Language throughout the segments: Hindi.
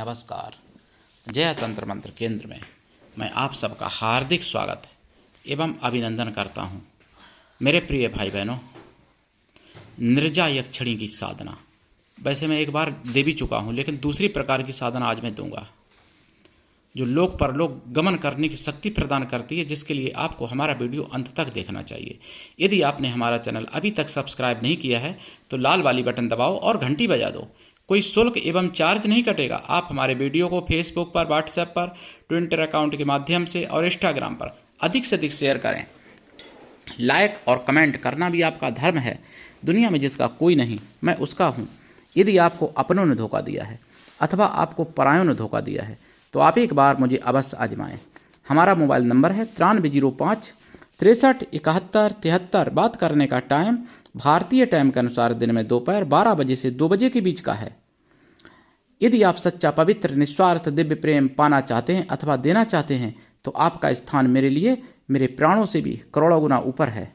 नमस्कार। जय तंत्र मंत्र केंद्र में मैं आप सबका हार्दिक स्वागत एवं अभिनंदन करता हूं। मेरे प्रिय भाई बहनों, निर्जा यक्षिणी की साधना वैसे मैं एक बार दे भी चुका हूं, लेकिन दूसरी प्रकार की साधना आज मैं दूंगा जो लोक परलोक गमन करने की शक्ति प्रदान करती है, जिसके लिए आपको हमारा वीडियो अंत तक देखना चाहिए। यदि आपने हमारा चैनल अभी तक सब्सक्राइब नहीं किया है तो लाल वाली बटन दबाओ और घंटी बजा दो। कोई शुल्क एवं चार्ज नहीं कटेगा। आप हमारे वीडियो को फेसबुक पर, व्हाट्सएप पर, ट्विटर अकाउंट के माध्यम से और इंस्टाग्राम पर अधिक से अधिक शेयर करें। लाइक और कमेंट करना भी आपका धर्म है। दुनिया में जिसका कोई नहीं, मैं उसका हूँ। यदि आपको अपनों ने धोखा दिया है अथवा आपको परायों ने धोखा दिया है तो आप एक बार मुझे अवश्य आजमाएं। हमारा मोबाइल नंबर है 9305 63 71 73। बात करने का टाइम भारतीय टाइम के अनुसार दिन में दोपहर 12 बजे से 2 बजे के बीच का है। यदि आप सच्चा, पवित्र, निस्वार्थ दिव्य प्रेम पाना चाहते हैं अथवा देना चाहते हैं तो आपका स्थान मेरे लिए मेरे प्राणों से भी करोड़ों गुना ऊपर है।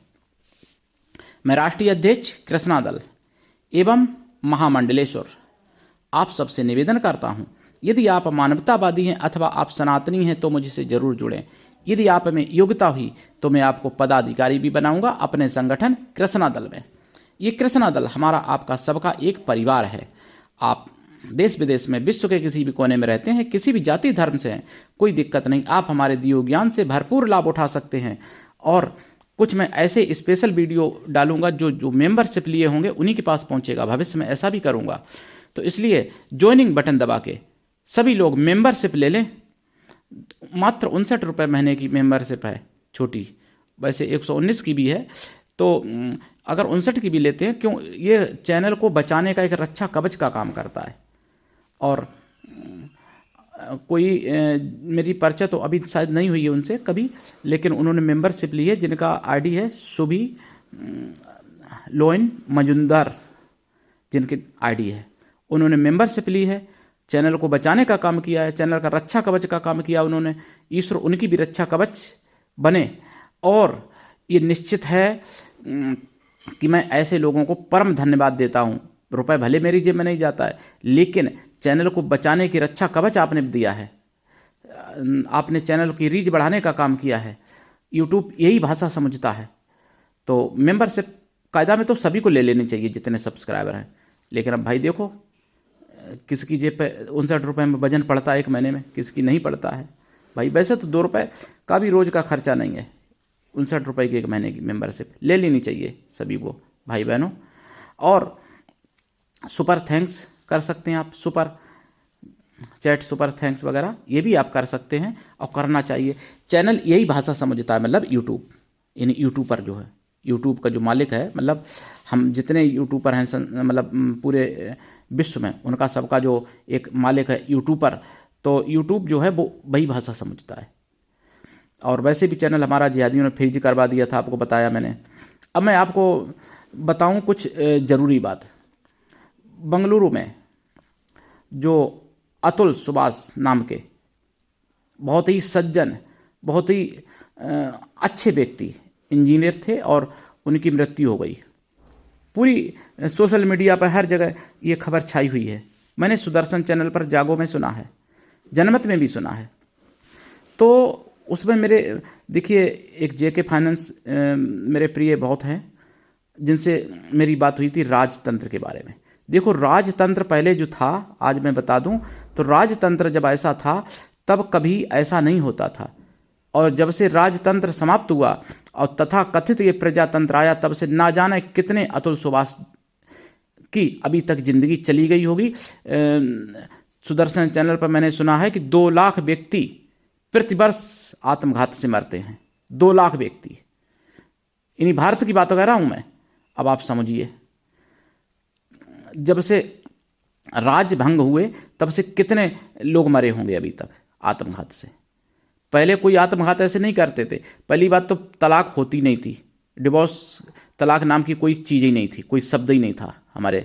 मैं राष्ट्रीय अध्यक्ष कृष्णा दल एवं महामंडलेश्वर आप सबसे निवेदन करता हूं, यदि आप मानवतावादी हैं अथवा आप सनातनी हैं तो मुझसे जरूर जुड़ें। यदि आप में योग्यता हुई तो मैं आपको पदाधिकारी भी बनाऊंगा अपने संगठन कृष्णा दल में। ये कृष्णा दल हमारा आपका सबका एक परिवार है। आप देश विदेश में, विश्व के किसी भी कोने में रहते हैं, किसी भी जाति धर्म से हैं, कोई दिक्कत नहीं। आप हमारे दियो ज्ञान से भरपूर लाभ उठा सकते हैं। और कुछ मैं ऐसे स्पेशल वीडियो डालूंगा जो मेंबरशिप लिए होंगे उन्हीं के पास पहुंचेगा। भविष्य में ऐसा भी करूंगा। तो इसलिए ज्वाइनिंग बटन दबा के सभी लोग मेंबरशिप ले लें। मात्र 59 रुपये महीने की मेंबरशिप है, छोटी। वैसे 119 की भी है, तो अगर 59 की भी लेते हैं, क्यों, ये चैनल को बचाने का एक रक्षा कवच का काम करता है। और कोई मेरी परिचय तो अभी शायद नहीं हुई है उनसे कभी, लेकिन उन्होंने मेंबरशिप ली है, जिनका आईडी है सुभी लोइन मजुमदार, जिनकी आईडी है। उन्होंने मेंबरशिप ली है, चैनल को बचाने का काम किया है, चैनल का रक्षा कवच का काम किया उन्होंने। ईश्वर उनकी भी रक्षा कवच बने। और ये निश्चित है कि मैं ऐसे लोगों को परम धन्यवाद देता हूँ। रुपए भले मेरी जेब में नहीं जाता है, लेकिन चैनल को बचाने की रक्षा कवच आपने दिया है। आपने चैनल की रीच बढ़ाने का काम किया है। यूट्यूब यही भाषा समझता है। तो मेंबरशिप कायदा में तो सभी को ले लेनी चाहिए जितने सब्सक्राइबर हैं। लेकिन अब भाई देखो, किसकी जेब पे 59 रुपये में वजन पड़ता है एक महीने में, किसकी नहीं पड़ता है भाई। वैसे तो 2 रुपये का भी रोज़ का खर्चा नहीं है। 59 रुपये की एक महीने की मेंबरशिप ले लेनी चाहिए सभी को, भाई बहनों। और सुपर थैंक्स कर सकते हैं आप, सुपर चैट, सुपर थैंक्स वगैरह ये भी आप कर सकते हैं और करना चाहिए। चैनल यही भाषा समझता है, मतलब यूट्यूब, यानी यूट्यूबर जो है, यूट्यूब का जो मालिक है, मतलब हम जितने यूट्यूबर हैं मतलब पूरे विश्व में, उनका सबका जो एक मालिक है यूट्यूबर। तो यूट्यूब जो है वो वही भाषा समझता है। और वैसे भी चैनल हमारा जिहादियों ने फ्रीज करवा दिया था, आपको बताया मैंने। अब मैं आपको बताऊं कुछ ज़रूरी बात। बंगलुरु में जो अतुल सुभाष नाम के बहुत ही सज्जन, बहुत ही अच्छे व्यक्ति, इंजीनियर थे और उनकी मृत्यु हो गई। पूरी सोशल मीडिया पर हर जगह ये खबर छाई हुई है। मैंने सुदर्शन चैनल पर जागो में सुना है, जनमत में भी सुना है। तो उसमें मेरे देखिए एक जेके फाइनेंस मेरे प्रिय बहुत हैं, जिनसे मेरी बात हुई थी राजतंत्र के बारे में। देखो, राजतंत्र पहले जो था, आज मैं बता दूं, तो राजतंत्र जब ऐसा था तब कभी ऐसा नहीं होता था। और जब से राजतंत्र समाप्त हुआ और तथा कथित ये प्रजातंत्र आया, तब से ना जाने कितने अतुल सुभाष की अभी तक जिंदगी चली गई होगी। सुदर्शन चैनल पर मैंने सुना है कि 2 लाख व्यक्ति प्रतिवर्ष आत्मघात से मरते हैं। 2 लाख व्यक्ति, यानी भारत की बात कर रहा हूं मैं। अब आप समझिए, जब से राजभंग हुए तब से कितने लोग मरे होंगे अभी तक आत्मघात से। पहले कोई आत्मघात ऐसे नहीं करते थे। पहली बात तो तलाक होती नहीं थी, डिवोर्स, तलाक नाम की कोई चीज़ ही नहीं थी, कोई शब्द ही नहीं था हमारे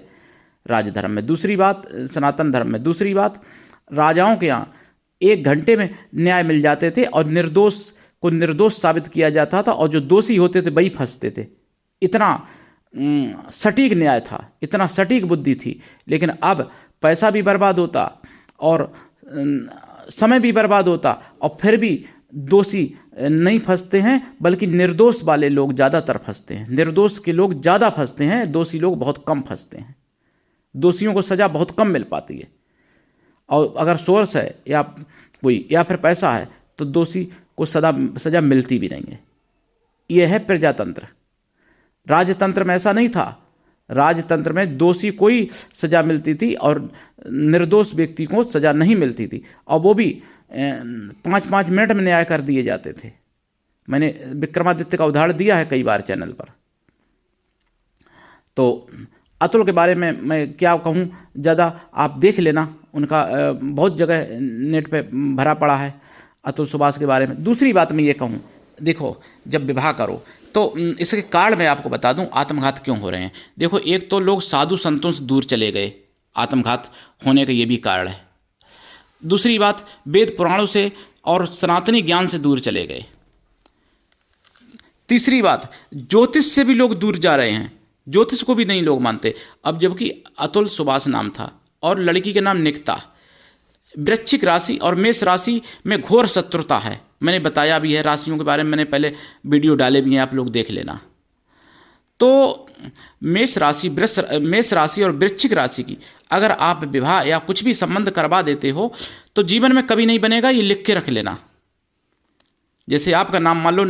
राजधर्म में। दूसरी बात, सनातन धर्म में दूसरी बात, राजाओं के यहाँ 1 घंटे में न्याय मिल जाते थे और निर्दोष को निर्दोष साबित किया जाता था, और जो दोषी होते थे वही फंसते थे। इतना सटीक न्याय था, इतना सटीक बुद्धि थी। लेकिन अब पैसा भी बर्बाद होता और समय भी बर्बाद होता और फिर भी दोषी नहीं फंसते हैं, बल्कि निर्दोष वाले लोग ज़्यादातर फंसते हैं। निर्दोष के लोग ज़्यादा फंसते हैं, दोषी लोग बहुत कम फंसते हैं। दोषियों को सज़ा बहुत कम मिल पाती है, और अगर सोर्स है या कोई या फिर पैसा है तो दोषी को सज़ा मिलती भी नहीं है। यह है प्रजातंत्र। राजतंत्र में ऐसा नहीं था। राजतंत्र में दोषी को ही सज़ा मिलती थी और निर्दोष व्यक्ति को सज़ा नहीं मिलती थी, और वो भी 5-5 मिनट में न्याय कर दिए जाते थे। मैंने विक्रमादित्य का उदाहरण दिया है कई बार चैनल पर। तो अतुल के बारे में मैं क्या कहूँ, ज़्यादा आप देख लेना, उनका बहुत जगह नेट पे भरा पड़ा है अतुल सुभाष के बारे में। दूसरी बात मैं ये कहूँ, देखो जब विवाह करो तो इसके कारण मैं आपको बता दूं आत्मघात क्यों हो रहे हैं। देखो, एक तो लोग साधु संतों से दूर चले गए, आत्मघात होने का ये भी कारण है। दूसरी बात, वेद पुराणों से और सनातनी ज्ञान से दूर चले गए। तीसरी बात, ज्योतिष से भी लोग दूर जा रहे हैं, ज्योतिष को भी नहीं लोग मानते। अब जबकि अतुल सुभाष नाम था और लड़की का नाम निकिता। वृश्चिक राशि और मेष राशि में घोर शत्रुता है, मैंने बताया भी है, राशियों के बारे में मैंने पहले वीडियो डाले भी हैं, आप लोग देख लेना। तो मेष राशि और वृश्चिक राशि की अगर आप विवाह या कुछ भी संबंध करवा देते हो तो जीवन में कभी नहीं बनेगा, ये लिख के रख लेना। जैसे आपका नाम मान लो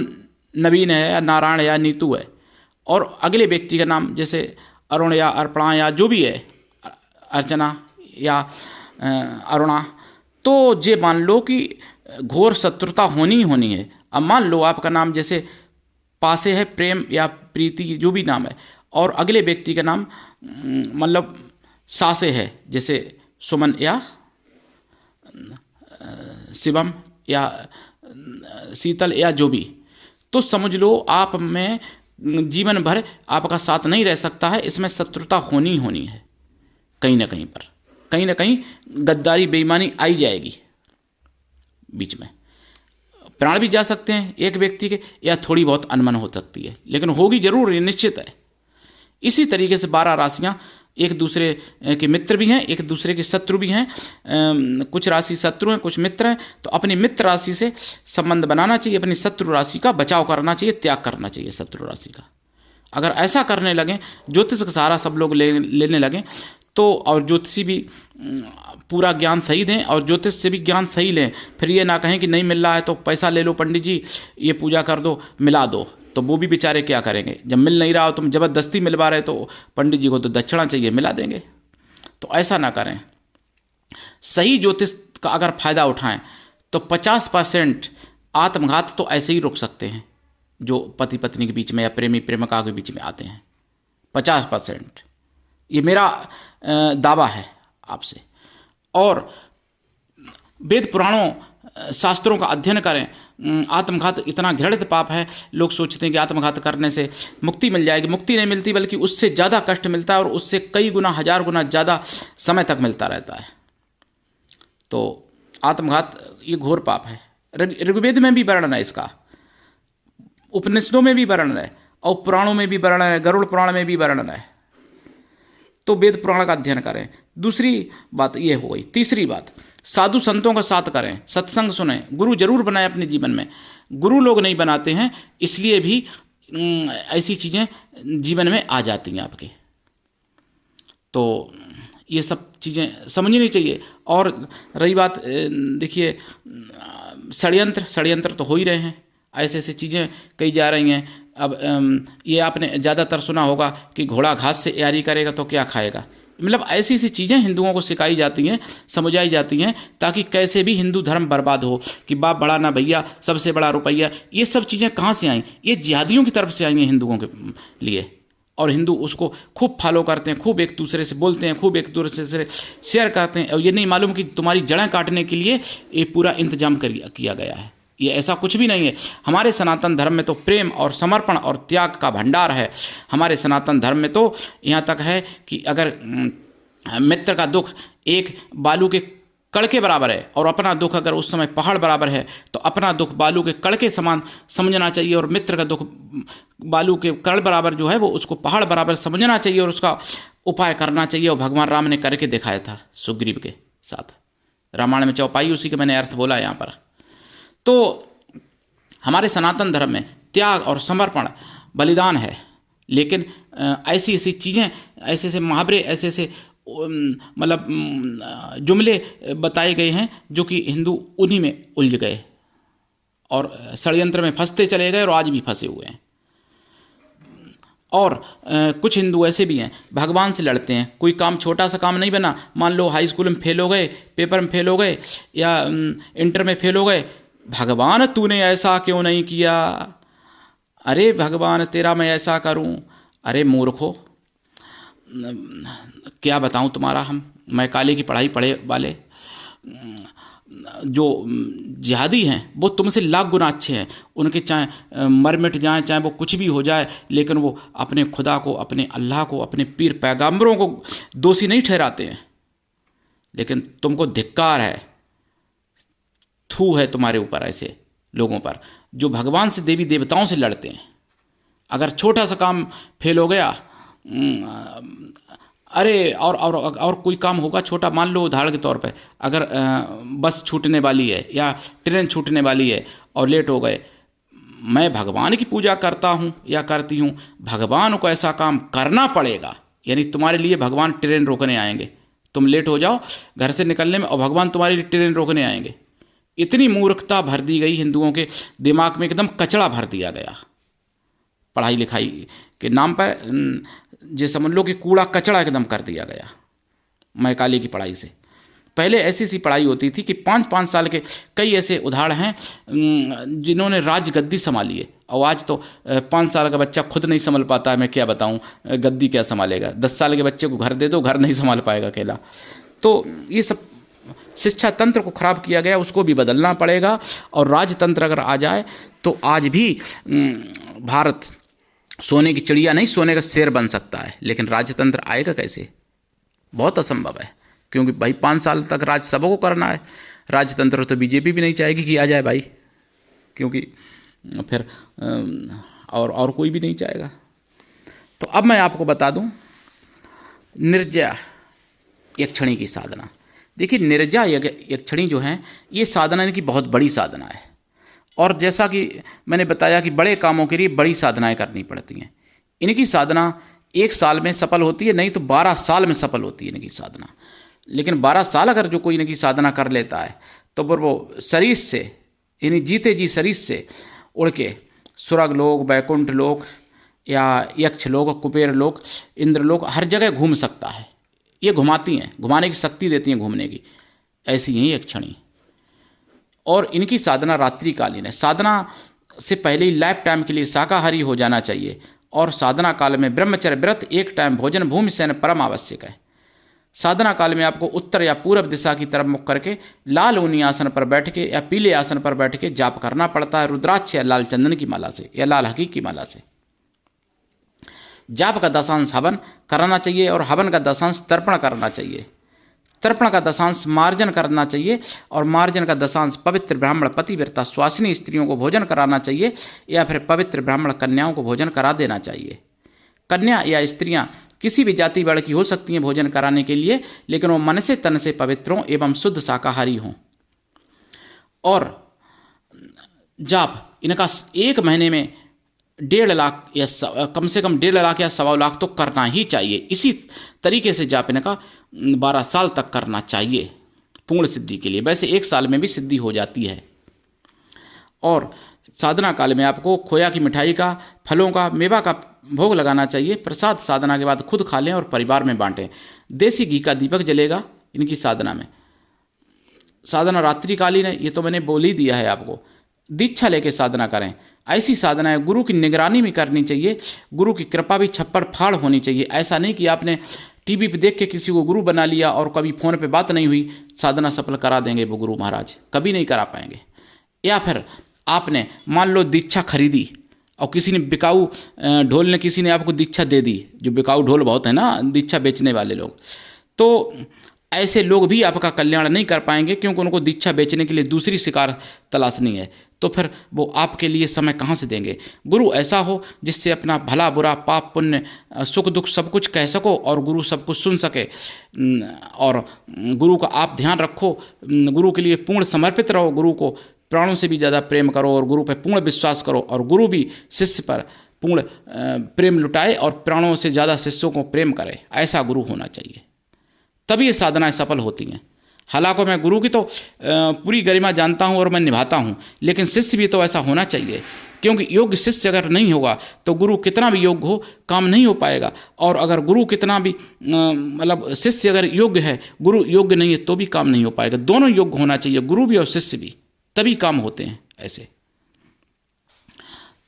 नवीन है या नारायण या नीतू है, और अगले व्यक्ति का नाम जैसे अरुण या अर्पणा या जो भी है, अर्चना या अरुणा, तो ये मान लो कि घोर शत्रुता होनी ही होनी है। अब मान लो आपका नाम जैसे पासे है, प्रेम या प्रीति जो भी नाम है, और अगले व्यक्ति का नाम मतलब सासे है, जैसे सुमन या शिवम या शीतल या जो भी, तो समझ लो आप में जीवन भर आपका साथ नहीं रह सकता है। इसमें शत्रुता होनी ही होनी है, कहीं ना कहीं पर, कहीं ना कहीं गद्दारी बेईमानी आई जाएगी बीच में। प्राण भी जा सकते हैं एक व्यक्ति के, या थोड़ी बहुत अनमन हो सकती है, लेकिन होगी जरूर, ये निश्चित है। इसी तरीके से 12 राशियां एक दूसरे के मित्र भी हैं, एक दूसरे के शत्रु भी हैं। कुछ राशि शत्रु हैं, कुछ मित्र हैं। तो अपनी मित्र राशि से संबंध बनाना चाहिए, अपनी शत्रु राशि का बचाव करना चाहिए, त्याग करना चाहिए शत्रु राशि का। अगर ऐसा करने लगें, ज्योतिष का सहारा सब लोग लेने लगें तो, और ज्योतिषी भी पूरा ज्ञान सही दें और ज्योतिष से भी ज्ञान सही लें, फिर ये ना कहें कि नहीं मिल रहा है तो पैसा ले लो पंडित जी, ये पूजा कर दो, मिला दो, तो वो भी बेचारे क्या करेंगे। जब मिल नहीं रहा हो, तुम ज़बरदस्ती मिलवा रहे, तो पंडित जी को तो दक्षिणा चाहिए, मिला देंगे। तो ऐसा ना करें। सही ज्योतिष का अगर फ़ायदा उठाएं तो 50% आत्मघात तो ऐसे ही रोक सकते हैं जो पति पत्नी के बीच में या प्रेमी प्रेमिका के बीच में आते हैं। 50%, ये मेरा दावा है आपसे। और वेद पुराणों शास्त्रों का अध्ययन करें। आत्मघात इतना घृणित पाप है, लोग सोचते हैं कि आत्मघात करने से मुक्ति मिल जाएगी। मुक्ति नहीं मिलती, बल्कि उससे ज़्यादा कष्ट मिलता है, और उससे कई गुना, 1000 गुना ज़्यादा समय तक मिलता रहता है। तो आत्मघात ये घोर पाप है। ऋग्वेद में भी वर्णन है इसका, उपनिषदों में भी वर्णन है, और पुराणों में भी वर्णन है, गरुड़ पुराण में भी वर्णन है। तो वेद पुराण का अध्ययन करें। दूसरी बात ये हो गई। तीसरी बात, साधु संतों का साथ करें, सत्संग सुने, गुरु जरूर बनाए अपने जीवन में। गुरु लोग नहीं बनाते हैं, इसलिए भी ऐसी चीज़ें जीवन में आ जाती हैं आपके। तो ये सब चीज़ें समझनी चाहिए। और रही बात, देखिए षड्यंत्र तो हो ही रहे हैं, ऐसे ऐसे चीज़ें कही जा रही हैं। अब ये आपने ज़्यादातर सुना होगा कि घोड़ा घास से यारी करेगा तो क्या खाएगा। मतलब ऐसी ऐसी चीज़ें हिंदुओं को सिखाई जाती हैं, समझाई जाती हैं, ताकि कैसे भी हिंदू धर्म बर्बाद हो, कि बाप बड़ा ना भैया, सबसे बड़ा रुपया। ये सब चीज़ें कहाँ से आई? ये जिहादियों की तरफ से आई हैं हिंदुओं के लिए, और हिंदू उसको खूब फॉलो करते हैं, खूब एक दूसरे से बोलते हैं, खूब एक दूसरे से शेयर करते हैं। और ये नहीं मालूम कि तुम्हारी जड़ें काटने के लिए ये पूरा इंतजाम किया गया है। ये ऐसा कुछ भी नहीं है। हमारे सनातन धर्म में तो प्रेम और समर्पण और त्याग का भंडार है। हमारे सनातन धर्म में तो यहाँ तक है कि अगर मित्र का दुख एक बालू के कण के बराबर है, और अपना दुख अगर उस समय पहाड़ बराबर है, तो अपना दुख बालू के कण के समान समझना चाहिए, और मित्र का दुख बालू के कण बराबर जो है वो उसको पहाड़ बराबर समझना चाहिए, और उसका उपाय करना चाहिए। और भगवान राम ने करके दिखाया था सुग्रीव के साथ। रामायण में चौपाई उसी का मैंने अर्थ बोला यहाँ पर। तो हमारे सनातन धर्म में त्याग और समर्पण बलिदान है, लेकिन ऐसी ऐसी चीज़ें, ऐसे ऐसे मुहावरे, ऐसे ऐसे मतलब जुमले बताए गए हैं जो कि हिंदू उन्हीं में उलझ गए और षड्यंत्र में फंसते चले गए और आज भी फंसे हुए हैं। और कुछ हिंदू ऐसे भी हैं भगवान से लड़ते हैं। कोई काम, छोटा सा काम नहीं बना, मान लो हाई स्कूल में फेल हो गए, पेपर में फेल हो गए या इंटर में फेल हो गए, भगवान तूने ऐसा क्यों नहीं किया, अरे भगवान तेरा मैं ऐसा करूं। अरे मूर्खो, क्या बताऊं तुम्हारा मैं काले की पढ़ाई पढ़े वाले जो जिहादी हैं वो तुमसे लाख गुना अच्छे हैं। उनके चाहे मर मिट जाएं, चाहे वो कुछ भी हो जाए, लेकिन वो अपने खुदा को, अपने अल्लाह को, अपने पीर पैगंबरों को दोषी नहीं ठहराते हैं। लेकिन तुमको धिक्कार है, थू है तुम्हारे ऊपर ऐसे लोगों पर जो भगवान से, देवी देवताओं से लड़ते हैं। अगर छोटा सा काम फेल हो गया, अरे और कोई काम होगा छोटा, मान लो उदाहरण के तौर पे अगर बस छूटने वाली है या ट्रेन छूटने वाली है और लेट हो गए, मैं भगवान की पूजा करता हूँ या करती हूँ, भगवान को ऐसा काम करना पड़ेगा, यानी तुम्हारे लिए भगवान ट्रेन रोकने आएंगे। तुम लेट हो जाओ घर से निकलने में और भगवान तुम्हारे लिए ट्रेन रोकने आएंगे। इतनी मूर्खता भर दी गई हिंदुओं के दिमाग में, एकदम कचड़ा भर दिया गया पढ़ाई लिखाई के नाम पर। जे समझ लो कि कूड़ा कचड़ा एकदम कर दिया गया मैकाले की पढ़ाई से। पहले ऐसी सी पढ़ाई होती थी कि 5-5 साल के कई ऐसे उदाहरण हैं जिन्होंने राज गद्दी संभाली है, और आज तो 5 साल का बच्चा खुद नहीं संभाल पाता है। मैं क्या बताऊं, गद्दी क्या संभालेगा। 10 साल के बच्चे को घर दे दो, घर नहीं संभाल पाएगा अकेला। तो ये सब शिक्षा तंत्र को खराब किया गया, उसको भी बदलना पड़ेगा। और राजतंत्र अगर आ जाए तो आज भी भारत सोने की चिड़िया नहीं, सोने का शेर बन सकता है। लेकिन राजतंत्र आएगा कैसे? बहुत असंभव है, क्योंकि भाई 5 साल तक राज सबको करना है। राजतंत्र तो बीजेपी भी नहीं चाहेगी कि आ जाए भाई, क्योंकि फिर और कोई भी नहीं चाहेगा। तो अब मैं आपको बता दूं निर्जय यक्षिणी की साधना। देखिए, निर्जय यक्षिणी जो है ये साधना इनकी बहुत बड़ी साधना है। और जैसा कि मैंने बताया कि बड़े कामों के लिए बड़ी साधनाएं करनी पड़ती हैं। इनकी साधना 1 साल में सफल होती है, नहीं तो 12 साल में सफल होती है इनकी साधना। लेकिन 12 साल अगर जो कोई इनकी साधना कर लेता है तो फिर वो शरीर से, यानी जीते जी शरीर से उड़ के स्वर्ग लोक, वैकुंठ लोक या यक्ष लोक, कुबेर लोक, इंद्र लोक, हर जगह घूम सकता है। ये घुमाती हैं, घुमाने की शक्ति देती हैं घूमने की, ऐसी ही यक्षिणी। और इनकी साधना रात्रिकालीन है। साधना से पहले ही लाइफ टाइम के लिए शाकाहारी हो जाना चाहिए। और साधना काल में ब्रह्मचर्य व्रत, 1 टाइम भोजन, भूमि शयन परम आवश्यक है। साधना काल में आपको उत्तर या पूर्व दिशा की तरफ मुख करके लाल ऊनी आसन पर बैठ के या पीले आसन पर बैठ के जाप करना पड़ता है, रुद्राक्ष या लाल चंदन की माला से या लाल हकीक की माला से। जाप का दशांश हवन कराना चाहिए और हवन का दशांश तर्पण करना चाहिए। तर्पण का दशांश मार्जन करना चाहिए और मार्जन का दशांश पवित्र ब्राह्मण पतिव्रता स्वासिनी स्त्रियों को भोजन कराना चाहिए या फिर पवित्र ब्राह्मण कन्याओं को भोजन करा देना चाहिए। कन्या या स्त्रियां किसी भी जाति वर्ग की हो सकती हैं भोजन कराने के लिए, लेकिन वो मन से तन से पवित्र हों एवं शुद्ध शाकाहारी हों। और जाप इनका 1 महीने में 1.5 लाख या कम से कम 1.5 लाख या 1.25 लाख तो करना ही चाहिए। इसी तरीके से जाप इनका 12 साल तक करना चाहिए पूर्ण सिद्धि के लिए। वैसे 1 साल में भी सिद्धि हो जाती है। और साधना काल में आपको खोया की मिठाई का, फलों का, मेवा का भोग लगाना चाहिए। प्रसाद साधना के बाद खुद खा लें और परिवार में बांटें। देसी घी का दीपक जलेगा इनकी साधना में। साधना रात्रिकालीन है, ये तो मैंने बोल ही दिया है आपको। दीक्षा लेके साधना करें। ऐसी साधनाएं गुरु की निगरानी में करनी चाहिए। गुरु की कृपा भी छप्पर फाड़ होनी चाहिए। ऐसा नहीं कि आपने टीवी पे देख के किसी को गुरु बना लिया और कभी फ़ोन पे बात नहीं हुई, साधना सफल करा देंगे वो गुरु महाराज, कभी नहीं करा पाएंगे। या फिर आपने मान लो दीक्षा खरीदी और किसी ने बिकाऊ ढोल ने किसी ने आपको दीक्षा दे दी, जो बिकाऊ ढोल बहुत है ना दीक्षा बेचने वाले लोग, तो ऐसे लोग भी आपका कल्याण नहीं कर पाएंगे, क्योंकि उनको दीक्षा बेचने के लिए दूसरी शिकार तलाशनी है। तो फिर वो आपके लिए समय कहाँ से देंगे। गुरु ऐसा हो जिससे अपना भला बुरा पाप पुण्य सुख दुख सब कुछ कह सको और गुरु सब कुछ सुन सके। और गुरु का आप ध्यान रखो, गुरु के लिए पूर्ण समर्पित रहो, गुरु को प्राणों से भी ज़्यादा प्रेम करो और गुरु पर पूर्ण विश्वास करो, और गुरु भी शिष्य पर पूर्ण प्रेम लुटाए और प्राणों से ज़्यादा शिष्यों को प्रेम करे। ऐसा गुरु होना चाहिए, तभी ये साधनाएं सफल होती हैं। हालांकि मैं गुरु की तो पूरी गरिमा जानता हूँ और मैं निभाता हूँ, लेकिन शिष्य भी तो ऐसा होना चाहिए, क्योंकि योग्य शिष्य अगर नहीं होगा तो गुरु कितना भी योग्य हो काम नहीं हो पाएगा। और अगर गुरु कितना भी मतलब शिष्य अगर योग्य है, गुरु योग्य नहीं है तो भी काम नहीं हो पाएगा। दोनों योग्य होना चाहिए, गुरु भी और शिष्य भी, तभी काम होते हैं ऐसे।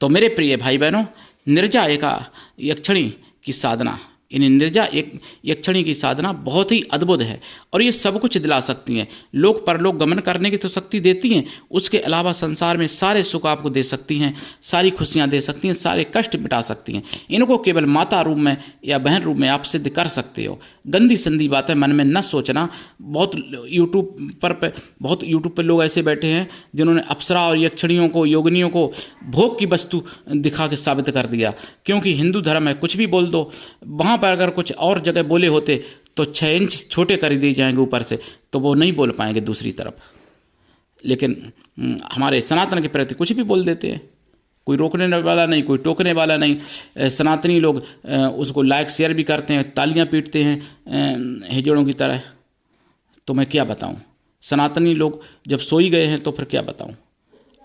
तो मेरे प्रिय भाई बहनों, निर्जा यक्षिणी की साधना, इन निर्जा यक्षिणी की साधना बहुत ही अद्भुत है और ये सब कुछ दिला सकती हैं। लोक परलोक गमन करने की तो शक्ति देती हैं, उसके अलावा संसार में सारे सुख आपको दे सकती हैं, सारी खुशियां दे सकती हैं, सारे कष्ट मिटा सकती हैं। इनको केवल माता रूप में या बहन रूप में आप सिद्ध कर सकते हो। गंदी संदी बातें मन में न सोचना। बहुत यूट्यूब पर लोग ऐसे बैठे हैं जिन्होंने अप्सरा और यक्षिणियों को, योगिनियों को भोग की वस्तु दिखा के साबित कर दिया। क्योंकि हिंदू धर्म है, कुछ भी बोल दो। वहाँ पर अगर कुछ और जगह बोले होते तो 6 इंच छोटे कर दिए जाएंगे ऊपर से, तो वो नहीं बोल पाएंगे दूसरी तरफ। लेकिन हमारे सनातन के प्रति कुछ भी बोल देते हैं, कोई रोकने वाला नहीं, कोई टोकने वाला नहीं। सनातनी लोग उसको लाइक शेयर भी करते हैं, तालियां पीटते हैं हिजड़ों की तरह। तो मैं क्या बताऊं, सनातनी लोग जब सोई गए हैं तो फिर क्या बताऊं।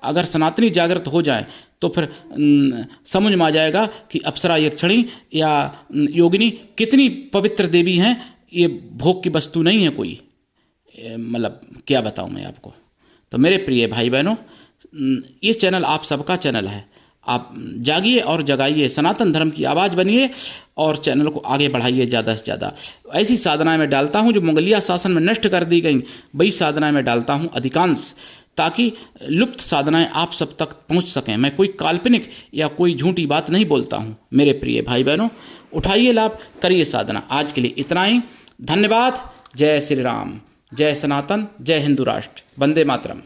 अगर सनातनी जागृत हो जाए तो फिर समझ में आ जाएगा कि अप्सरा यक्षिणी या योगिनी कितनी पवित्र देवी हैं। ये भोग की वस्तु नहीं है कोई, मतलब क्या बताऊं मैं आपको। तो मेरे प्रिय भाई बहनों, ये चैनल आप सबका चैनल है। आप जागिए और जगाइए, सनातन धर्म की आवाज़ बनिए और चैनल को आगे बढ़ाइए ज़्यादा से ज़्यादा। ऐसी साधनाएं मैं डालता हूं जो मुगलिया शासन में नष्ट कर दी गई, वही साधनाएं मैं डालता हूं अधिकांश, ताकि लुप्त साधनाएं आप सब तक पहुंच सकें। मैं कोई काल्पनिक या कोई झूठी बात नहीं बोलता हूं। मेरे प्रिय भाई बहनों, उठाइए लाभ, करिए साधना। आज के लिए इतना ही, धन्यवाद। जय श्री राम, जय सनातन, जय हिंदू राष्ट्र, वंदे मातरम।